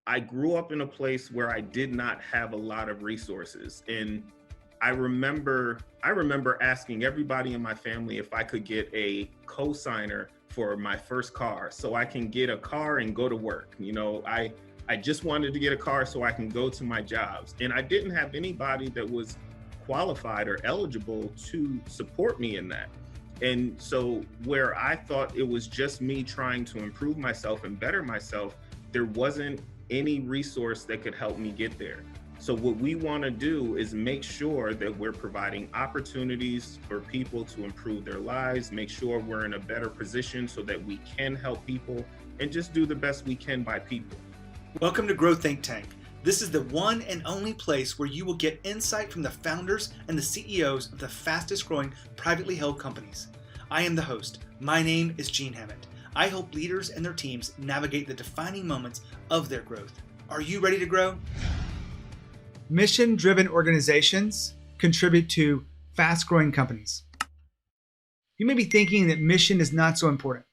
I grew up in a place where I did not have a lot of resources. And I remember asking everybody in my family if I could get a cosigner for my first car so I can get a car and go to work. I just wanted to get a car so I can go to my jobs. And I didn't have anybody that was qualified or eligible to support me in that. And so where I thought it was just me trying to improve myself and better myself, there wasn't any resource that could help me get there. So what we want to do is make sure that we're providing opportunities for people to improve their lives, make sure we're in a better position so that we can help people and just do the best we can by people. Welcome to Grow Think Tank. This is the one and only place where you will get insight from the founders and the CEOs of the fastest growing privately held companies. I am the host. My name is Gene Hammett. I help leaders and their teams navigate the defining moments of their growth. Are you ready to grow? Mission-driven organizations contribute to fast-growing companies. You may be thinking that mission is not so important,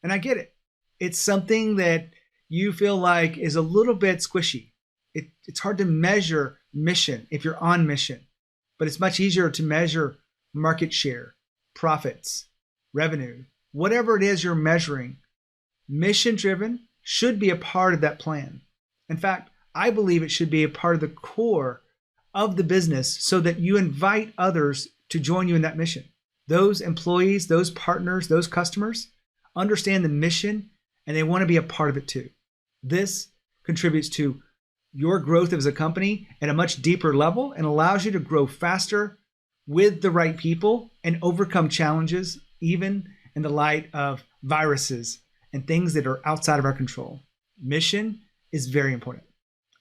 and I get it. It's something that you feel like is a little bit squishy. It's hard to measure mission if you're on mission, but it's much easier to measure market share, profits, revenue, whatever it is you're measuring. Mission-driven should be a part of that plan. In fact, I believe it should be a part of the core of the business so that you invite others to join you in that mission. Those employees, those partners, those customers understand the mission and they want to be a part of it too. This contributes to your growth as a company at a much deeper level and allows you to grow faster with the right people and overcome challenges, even in the light of viruses and things that are outside of our control. Mission is very important.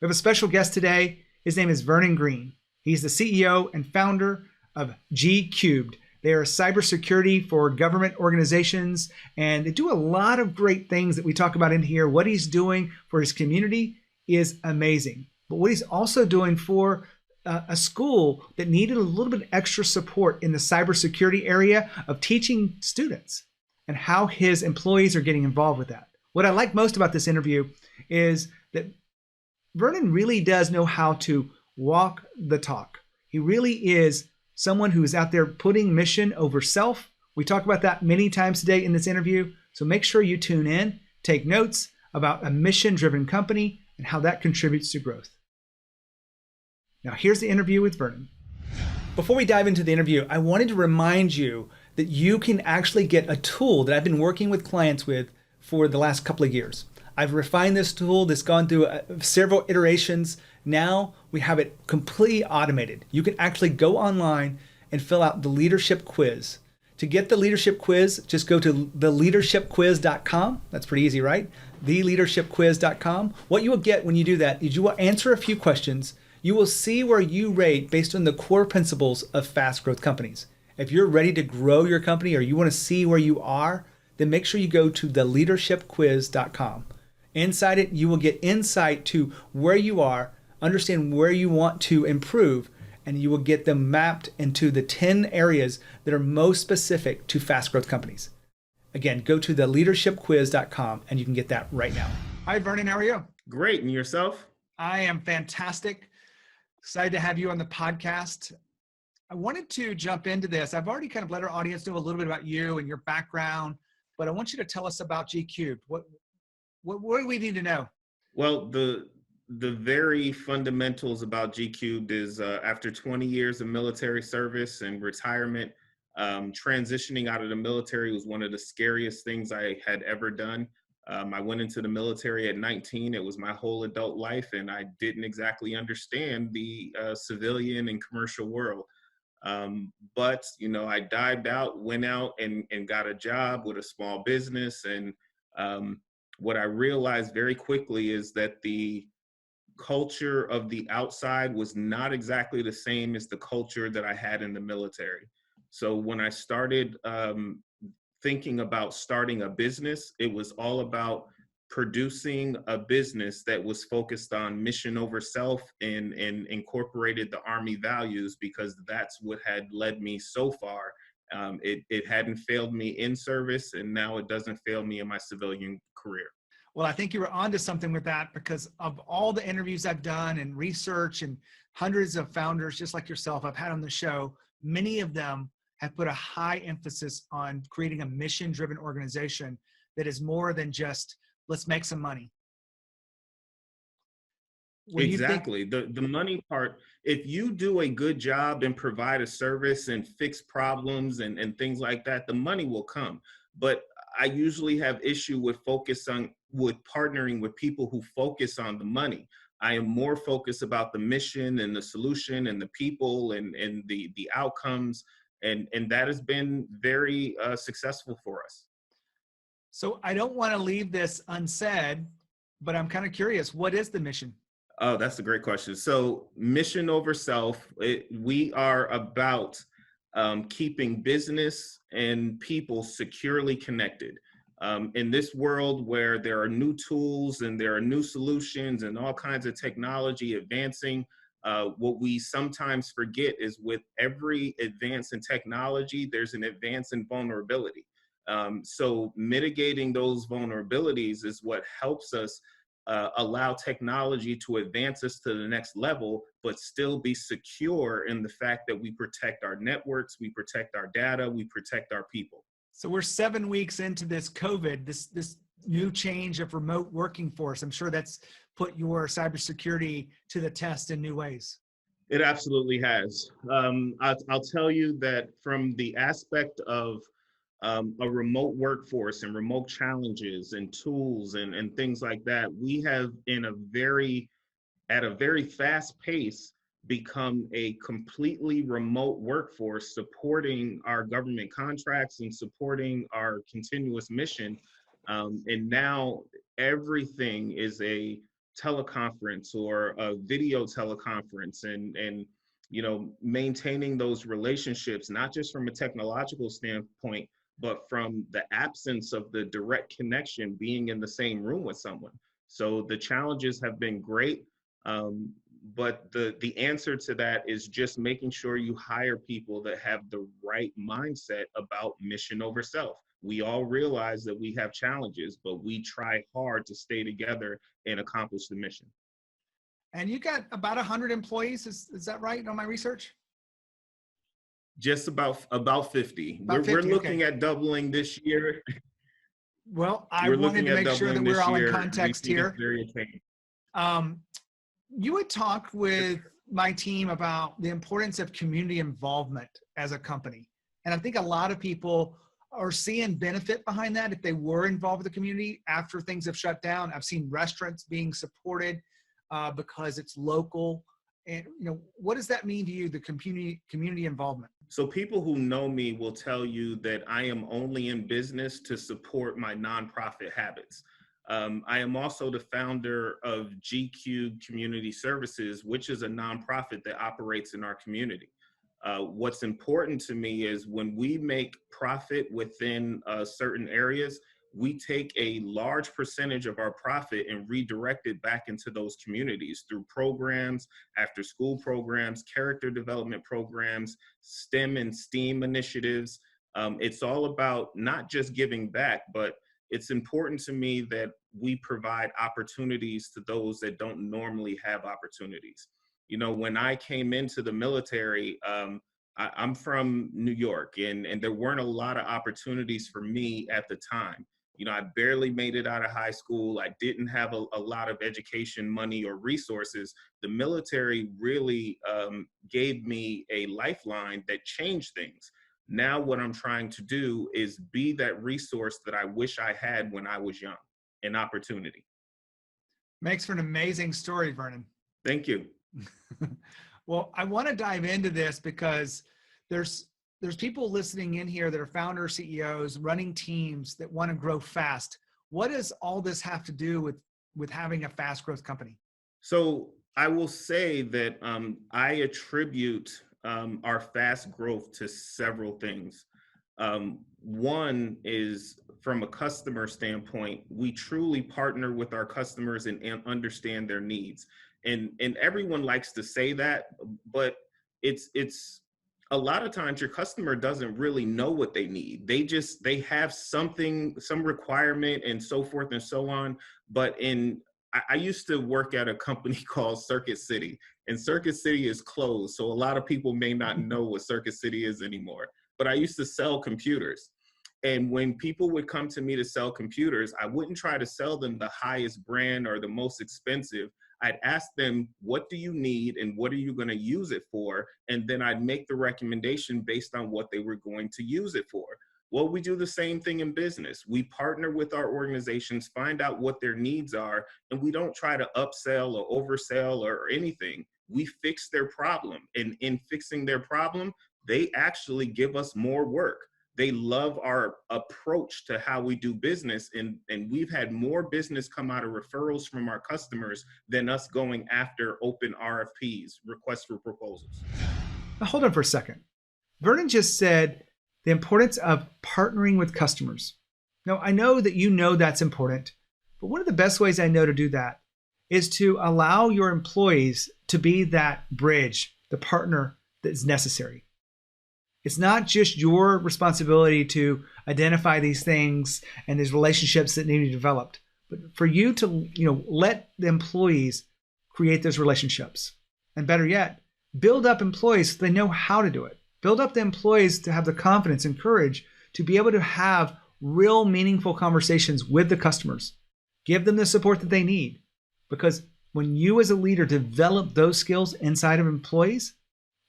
We have a special guest today. His name is Vernon Green. He's the CEO and founder of G Cubed. They are cybersecurity for government organizations, and they do a lot of great things that we talk about in here. What he's doing for his community is amazing. But what he's also doing for a school that needed a little bit extra support in the cybersecurity area of teaching students and how his employees are getting involved with that. What I like most about this interview is that Vernon really does know how to walk the talk. He really is someone who is out there putting mission over self. We talk about that many times today in this interview. So make sure you tune in, take notes about a mission-driven company and how that contributes to growth. Now here's the interview with Vernon. Before we dive into the interview, I wanted to remind you that you can actually get a tool that I've been working with clients with for the last couple of years. I've refined this tool that's gone through several iterations. Now we have it completely automated. You can actually go online and fill out the leadership quiz. To get the leadership quiz, just go to theleadershipquiz.com. That's pretty easy, right? Theleadershipquiz.com. What you will get when you do that is you will answer a few questions. You will see where you rate based on the core principles of fast growth companies. If you're ready to grow your company or you want to see where you are, then make sure you go to theleadershipquiz.com. Inside it, you will get insight to where you are, understand where you want to improve, and you will get them mapped into the 10 areas that are most specific to fast growth companies. Again, go to theleadershipquiz.com and you can get that right now. Hi, Vernon, how are you? Great. And yourself? I am fantastic. Excited to have you on the podcast. I wanted to jump into this. I've already kind of let our audience know a little bit about you and your background, but I want you to tell us about G Cubed. What do we need to know? Well, the very fundamentals about G Cubed is after 20 years of military service and retirement, transitioning out of the military was one of the scariest things I had ever done. I went into the military at 19. It was my whole adult life, and I didn't exactly understand the civilian and commercial world. But, I dived out, went out and got a job with a small business. And what I realized very quickly is that the culture of the outside was not exactly the same as the culture that I had in the military. So when I started thinking about starting a business, it was all about producing a business that was focused on mission over self and incorporated the Army values, because that's what had led me so far. It hadn't failed me in service, and now it doesn't fail me in my civilian career. Well, I think you were onto something with that because of all the interviews I've done and research and hundreds of founders just like yourself I've had on the show, many of them have put a high emphasis on creating a mission-driven organization that is more than just let's make some money. What do you think? Exactly. The money part, if you do a good job and provide a service and fix problems and things like that, the money will come. But I usually have issue with partnering with people who focus on the money. I am more focused about the mission and the solution and the people and the outcomes. And that has been very successful for us. So I don't want to leave this unsaid, but I'm kind of curious, what is the mission? Oh, that's a great question. So, mission over self, we are about keeping business and people securely connected. In this world where there are new tools and there are new solutions and all kinds of technology advancing, what we sometimes forget is with every advance in technology, there's an advance in vulnerability. So, mitigating those vulnerabilities is what helps us allow technology to advance us to the next level, but still be secure in the fact that we protect our networks, we protect our data, we protect our people. So we're 7 weeks into this COVID, this new change of remote working force. I'm sure that's put your cybersecurity to the test in new ways. It absolutely has. I'll tell you that from the aspect of a remote workforce and remote challenges and tools and things like that, we have at a very fast pace become a completely remote workforce supporting our government contracts and supporting our continuous mission. And now everything is a teleconference or a video teleconference and maintaining those relationships, not just from a technological standpoint, but from the absence of the direct connection, being in the same room with someone. So the challenges have been great. But the answer to that is just making sure you hire people that have the right mindset about mission over self. We all realize that we have challenges, but we try hard to stay together and accomplish the mission. And you got about 100 employees, is that right on my research? Just about 50. About We're 50, looking okay. at doubling this year. Well, I We're wanted looking to at make sure that doubling we're this all in year, and we context think it's here. very attainable. Um, you had talked with my team about the importance of community involvement as a company. And I think a lot of people are seeing benefit behind that if they were involved with the community after things have shut down. I've seen restaurants being supported because it's local. And what does that mean to you, the community involvement? So people who know me will tell you that I am only in business to support my nonprofit habits. I am also the founder of GQ Community Services, which is a nonprofit that operates in our community. What's important to me is when we make profit within certain areas, we take a large percentage of our profit and redirect it back into those communities through programs, after school programs, character development programs, STEM and STEAM initiatives. It's all about not just giving back, but it's important to me that we provide opportunities to those that don't normally have opportunities. When I came into the military, I'm from New York, and there weren't a lot of opportunities for me at the time. I barely made it out of high school. I didn't have a lot of education money or resources. The military really gave me a lifeline that changed things. Now, what I'm trying to do is be that resource that I wish I had when I was young, an opportunity. Makes for an amazing story, Vernon. Thank you. Well, I want to dive into this because there's people listening in here that are founders, CEOs, running teams that want to grow fast. What does all this have to do with having a fast growth company? So I will say that I attribute our fast growth to several things. One is from a customer standpoint, we truly partner with our customers and understand their needs. And everyone likes to say that, but it's a lot of times your customer doesn't really know what they need. They have something, some requirement and so forth and so on. But I used to work at a company called Circuit City, and Circuit City is closed. So a lot of people may not know what Circuit City is anymore. But I used to sell computers. And when people would come to me to sell computers, I wouldn't try to sell them the highest brand or the most expensive. I'd ask them, what do you need and what are you going to use it for? And then I'd make the recommendation based on what they were going to use it for. Well, we do the same thing in business. We partner with our organizations, find out what their needs are, and we don't try to upsell or oversell or anything. We fix their problem. And in fixing their problem, they actually give us more work. They love our approach to how we do business, and we've had more business come out of referrals from our customers than us going after open RFPs, requests for proposals. Now, hold on for a second. Vernon just said the importance of partnering with customers. Now, I know that you know that's important, but one of the best ways I know to do that is to allow your employees to be that bridge, the partner that is necessary. It's not just your responsibility to identify these things and these relationships that need to be developed, but for you to, let the employees create those relationships. And better yet, build up employees so they know how to do it. Build up the employees to have the confidence and courage to be able to have real meaningful conversations with the customers. Give them the support that they need. Because when you as a leader develop those skills inside of employees,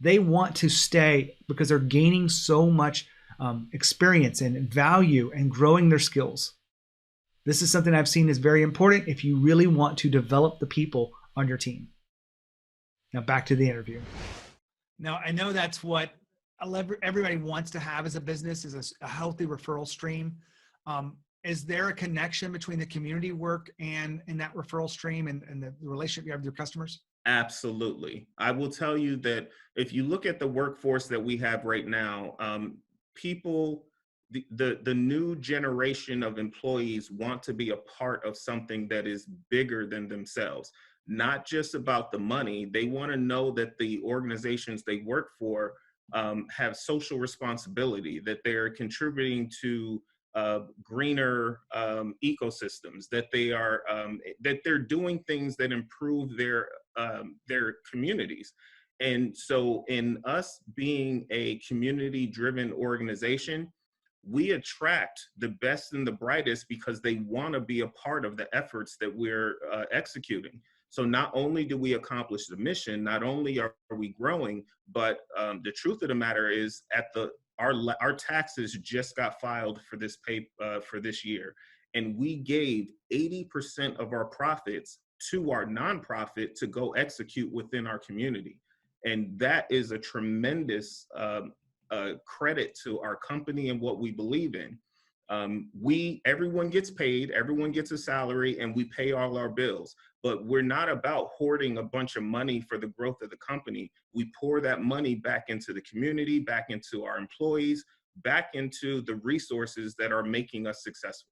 they want to stay because they're gaining so much experience and value and growing their skills. This is something I've seen is very important if you really want to develop the people on your team. Now back to the interview. Now, I know that's what everybody wants to have as a business, is a healthy referral stream. Is there a connection between the community work and that referral stream and the relationship you have with your customers? Absolutely. I will tell you that if you look at the workforce that we have right now, people, the new generation of employees want to be a part of something that is bigger than themselves, not just about the money. They want to know that the organizations they work for have social responsibility, that they're contributing to greener ecosystems, that they're doing things that improve their communities. And so in us being a community-driven organization, we attract the best and the brightest because they want to be a part of the efforts that we're executing. So not only do we accomplish the mission, not only are we growing, but the truth of the matter is our taxes just got filed for this year, and we gave 80% of our profits to our nonprofit to go execute within our community, and that is a tremendous credit to our company and what we believe in. Everyone gets paid, everyone gets a salary, and we pay all our bills. But we're not about hoarding a bunch of money for the growth of the company. We pour that money back into the community, back into our employees, back into the resources that are making us successful.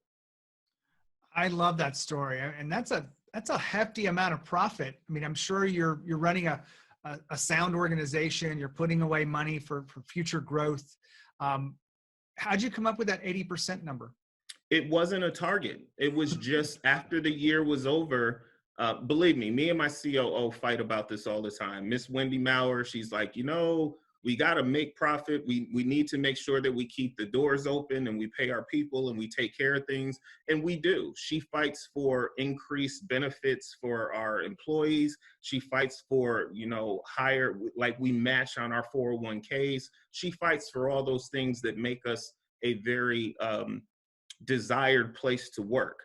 I love that story, and that's a hefty amount of profit. I mean, I'm sure you're running a sound organization. You're putting away money for future growth. How'd you come up with that 80% number? It wasn't a target. It was just after the year was over. Believe me and my COO fight about this all the time. Miss Wendy Maurer, she's like, we got to make profit. We need to make sure that we keep the doors open and we pay our people and we take care of things. And we do. She fights for increased benefits for our employees. She fights for, higher, like we match on our 401ks. She fights for all those things that make us a very desired place to work.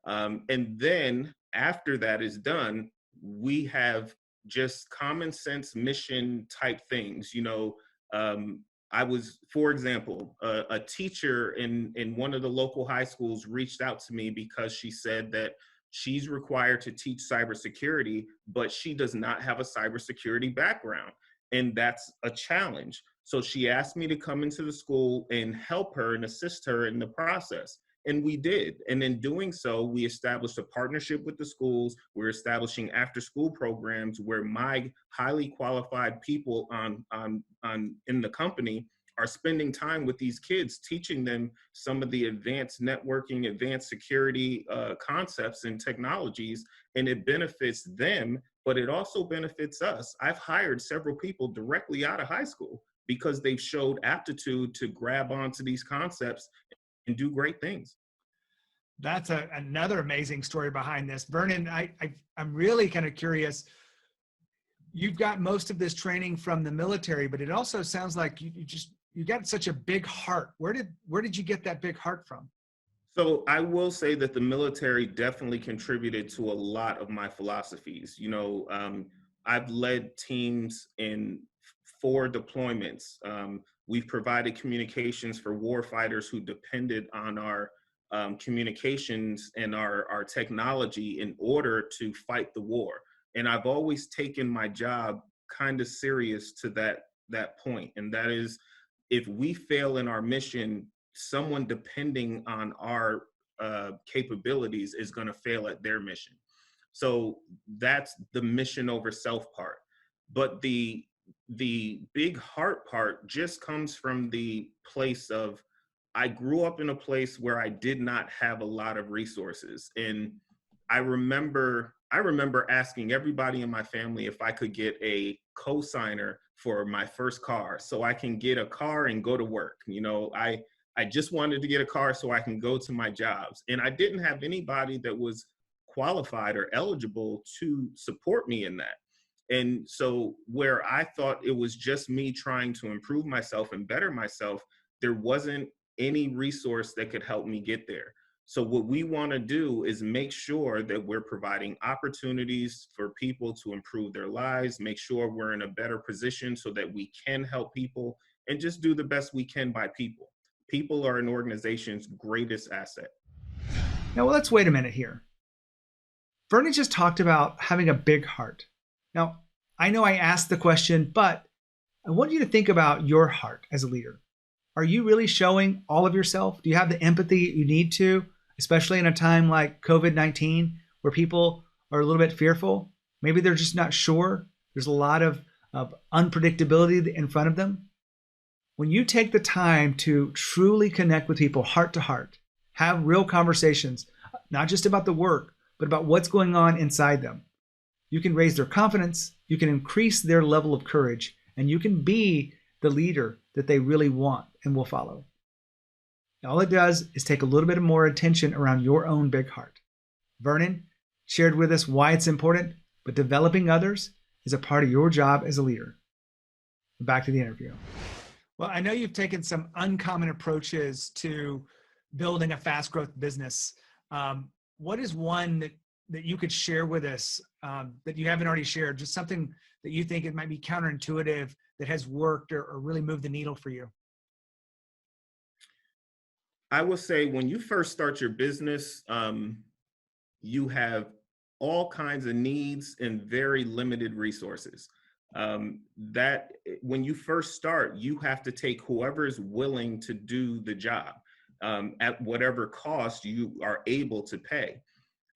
And then after that is done, we have just common sense mission type things. I was, for example, a teacher in one of the local high schools reached out to me because she said that she's required to teach cybersecurity, but she does not have a cybersecurity background. And that's a challenge. So she asked me to come into the school and help her and assist her in the process. And we did. And in doing so, we established a partnership with the schools. We're establishing after school programs where my highly qualified people on in the company are spending time with these kids, teaching them some of the advanced networking, advanced security concepts and technologies. And it benefits them, but it also benefits us. I've hired several people directly out of high school because they've showed aptitude to grab onto these concepts and do great things. That's another amazing story behind this. Vernon, I'm really kind of curious. You've got most of this training from the military, but it also sounds like you got such a big heart. Where did you get that big heart from? So I will say that the military definitely contributed to a lot of my philosophies. I've led teams in 4 deployments. We've provided communications for war fighters who depended on our communications and our technology in order to fight the war. And I've always taken my job kind of serious to that point, and that is, if we fail in our mission, someone depending on our capabilities is going to fail at their mission. So that's the mission over self part. But the big heart part just comes from the place of, I grew up in a place where I did not have a lot of resources. And I remember asking everybody in my family if I could get a cosigner for my first car so I can get a car and go to work. I just wanted to get a car so I can go to my jobs. And I didn't have anybody that was qualified or eligible to support me in that. And so where I thought it was just me trying to improve myself and better myself, there wasn't any resource that could help me get there. So what we want to do is make sure that we're providing opportunities for people to improve their lives, make sure we're in a better position so that we can help people, and just do the best we can by people. People are an organization's greatest asset. Now, well, let's wait a minute here. Vernon just talked about having a big heart. Now, I know I asked the question, but I want you to think about your heart as a leader. Are you really showing all of yourself? Do you have the empathy you need to, especially in a time like COVID-19 where people are a little bit fearful? Maybe they're just not sure. There's a lot of unpredictability in front of them. When you take the time to truly connect with people heart to heart, have real conversations, not just about the work, but about what's going on inside them, you can raise their confidence, you can increase their level of courage, and you can be the leader that they really want and will follow. All it does is take a little bit more attention around your own big heart. Vernon shared with us why it's important, but developing others is a part of your job as a leader. Back to the interview. Well, I know you've taken some uncommon approaches to building a fast growth business. What is one that you could share with us that you haven't already shared? Just something that you think it might be counterintuitive that has worked or really moved the needle for you? I will say, when you first start your business, you have all kinds of needs and very limited resources. That when you first start, you have to take whoever is willing to do the job at whatever cost you are able to pay.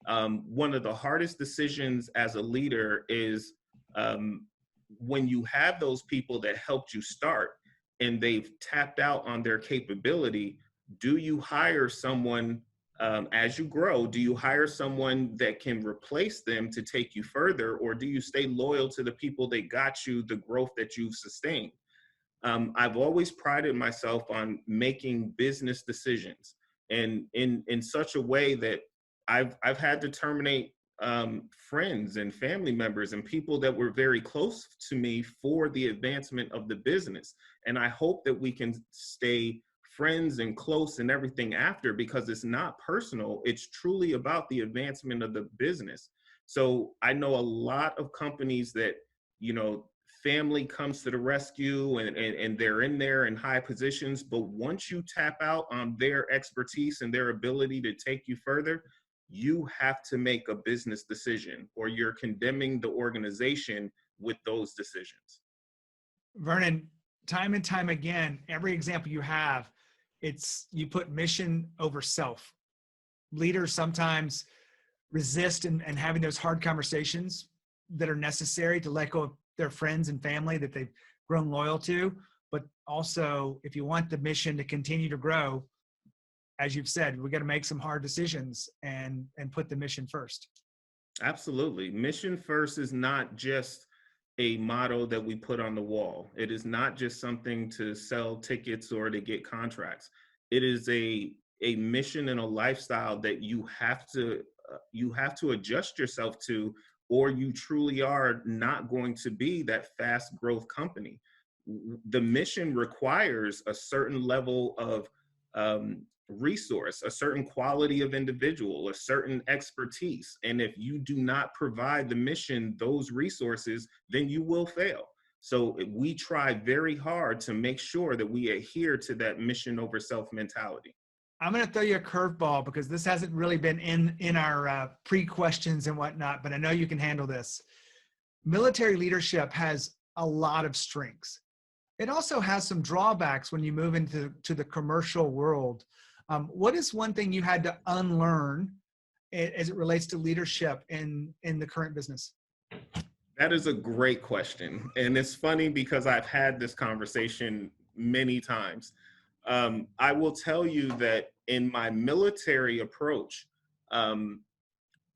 One of the hardest decisions as a leader is when you have those people that helped you start and they've tapped out on their capability. Do you hire someone as you grow? Do you hire someone that can replace them to take you further, or do you stay loyal to the people that got you the growth that you've sustained? I've always prided myself on making business decisions, and in such a way that I've had to terminate friends and family members and people that were very close to me for the advancement of the business. And I hope that we can stay friends and close and everything after, because it's not personal. It's truly about the advancement of the business. So I know a lot of companies that, family comes to the rescue, and they're in there in high positions. But once you tap out on their expertise and their ability to take you further, you have to make a business decision, or you're condemning the organization with those decisions. Vernon, time and time again, every example you have, it's you put mission over self. leaders sometimes resist and having those hard conversations that are necessary to let go of their friends and family that they've grown loyal to. But also, if you want the mission to continue to grow, as you've said, we got to make some hard decisions and put the mission first. Absolutely. Mission first is not just a motto that we put on the wall. It is not just something to sell tickets or to get contracts. It is a mission and a lifestyle that you have to adjust yourself to, or you truly are not going to be that fast growth company. The mission requires a certain level of resource, a certain quality of individual, a certain expertise. And if you do not provide the mission those resources, then you will fail. So we try very hard to make sure that we adhere to that mission over self mentality. I'm going to throw you a curveball because this hasn't really been in our pre-questions and whatnot, but I know you can handle this. Military leadership has a lot of strengths. It also has some drawbacks when you move into the commercial world. What is one thing you had to unlearn as it relates to leadership in the current business? That is a great question. And it's funny because I've had this conversation many times. I will tell you that in my military approach, um,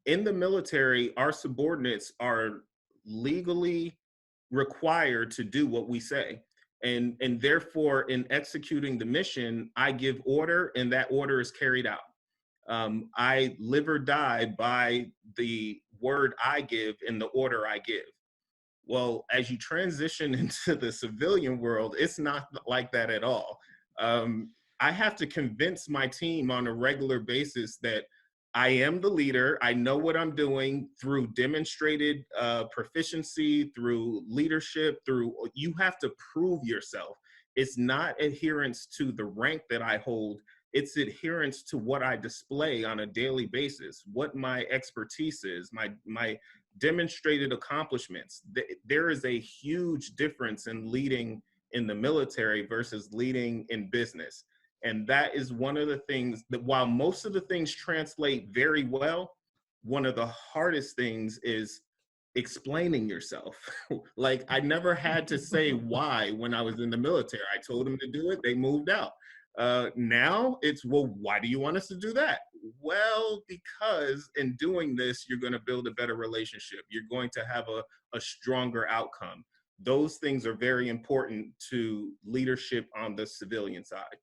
in the military, our subordinates are legally required to do what we say. And therefore, in executing the mission, I give order and that order is carried out. I live or die by the word I give and the order I give. Well, as you transition into the civilian world, it's not like that at all. I have to convince my team on a regular basis that I am the leader. I know what I'm doing through demonstrated proficiency, through leadership, through you have to prove yourself. It's not adherence to the rank that I hold. It's adherence to what I display on a daily basis, what my expertise is, my demonstrated accomplishments. There is a huge difference in leading in the military versus leading in business. And that is one of the things that while most of the things translate very well, one of the hardest things is explaining yourself. Like I never had to say why when I was in the military. I told them to do it, they moved out. Now it's, well, why do you want us to do that? Well, because in doing this, you're going to build a better relationship. You're going to have a stronger outcome. Those things are very important to leadership on the civilian side.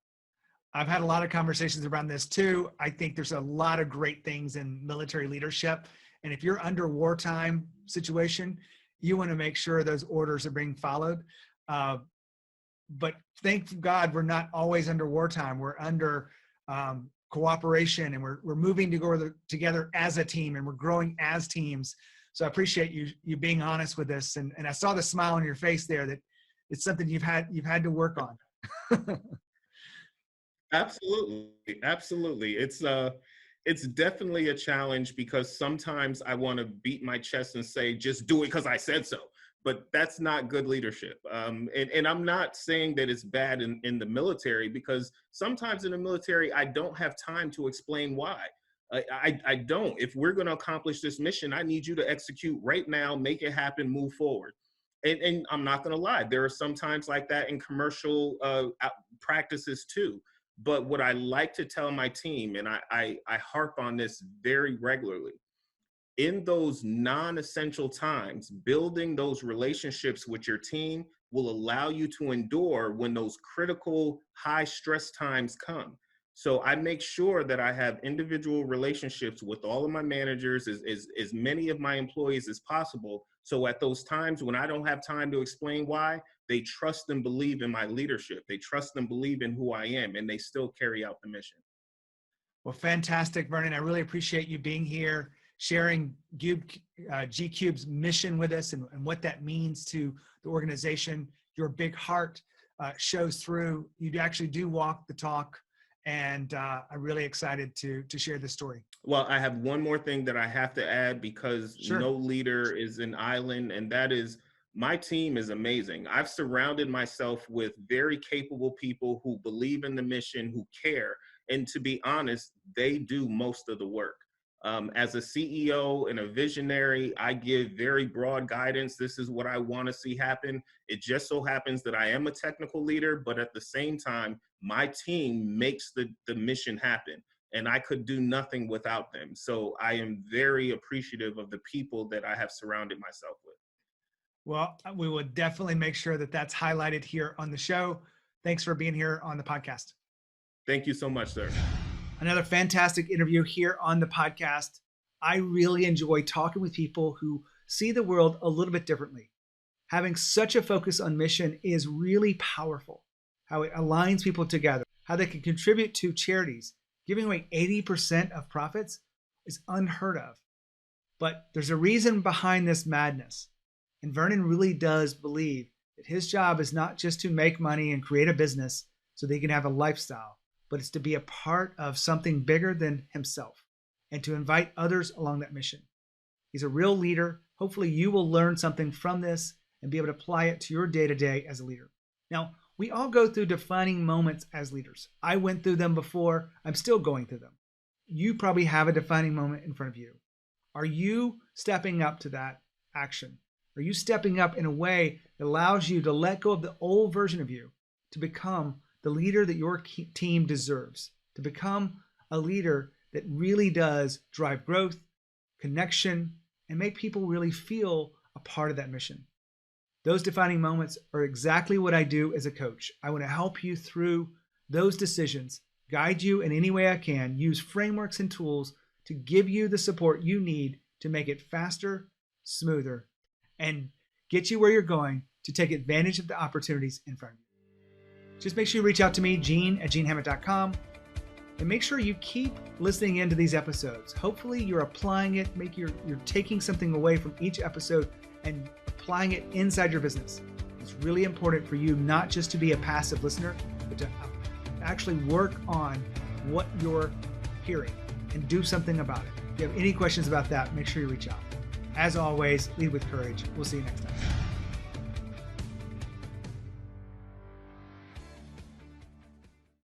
I've had a lot of conversations around this too. I think there's a lot of great things in military leadership. And if you're under wartime situation, you want to make sure those orders are being followed. But thank God we're not always under wartime. We're under cooperation, and we're moving together as a team, and we're growing as teams. So I appreciate you being honest with this. And I saw the smile on your face there that it's something you've had to work on. Absolutely. Absolutely. It's definitely a challenge because sometimes I want to beat my chest and say, just do it because I said so. But that's not good leadership. And I'm not saying that it's bad in the military, because sometimes in the military, I don't have time to explain why. I don't. If we're going to accomplish this mission, I need you to execute right now, make it happen, move forward. And I'm not going to lie, there are some times like that in commercial practices too. But what I like to tell my team, and I harp on this very regularly, in those non-essential times, building those relationships with your team will allow you to endure when those critical high stress times come. So I make sure that I have individual relationships with all of my managers, as many of my employees as possible. So at those times when I don't have time to explain why, they trust and believe in my leadership. They trust and believe in who I am, and they still carry out the mission. Well, fantastic, Vernon. I really appreciate you being here, sharing G-Cube's mission with us and what that means to the organization. Your big heart shows through. You actually do walk the talk, and I'm really excited to share this story. Well, I have one more thing that I have to add, because Sure. no leader is an island, and that is my team is amazing. I've surrounded myself with very capable people who believe in the mission, who care. And to be honest, they do most of the work. As a CEO and a visionary, I give very broad guidance. This is what I want to see happen. It just so happens that I am a technical leader, but at the same time, my team makes the mission happen. And I could do nothing without them. So I am very appreciative of the people that I have surrounded myself with. Well, we will definitely make sure that that's highlighted here on the show. Thanks for being here on the podcast. Thank you so much, sir. Another fantastic interview here on the podcast. I really enjoy talking with people who see the world a little bit differently. Having such a focus on mission is really powerful. How it aligns people together, how they can contribute to charities. Giving away 80% of profits is unheard of. But there's a reason behind this madness. And Vernon really does believe that his job is not just to make money and create a business so that he can have a lifestyle, but it's to be a part of something bigger than himself and to invite others along that mission. He's a real leader. Hopefully you will learn something from this and be able to apply it to your day-to-day as a leader. Now, we all go through defining moments as leaders. I went through them before. I'm still going through them. You probably have a defining moment in front of you. Are you stepping up to that action? Are you stepping up in a way that allows you to let go of the old version of you to become the leader that your team deserves, to become a leader that really does drive growth, connection, and make people really feel a part of that mission? Those defining moments are exactly what I do as a coach. I want to help you through those decisions, guide you in any way I can, use frameworks and tools to give you the support you need to make it faster, smoother, and get you where you're going to take advantage of the opportunities in front of you. Just make sure you reach out to me, gene@genehammett.com, and make sure you keep listening into these episodes. Hopefully you're applying it, you're taking something away from each episode and applying it inside your business. It's really important for you not just to be a passive listener, but to actually work on what you're hearing and do something about it. If you have any questions about that, make sure you reach out. As always, lead with courage. We'll see you next time.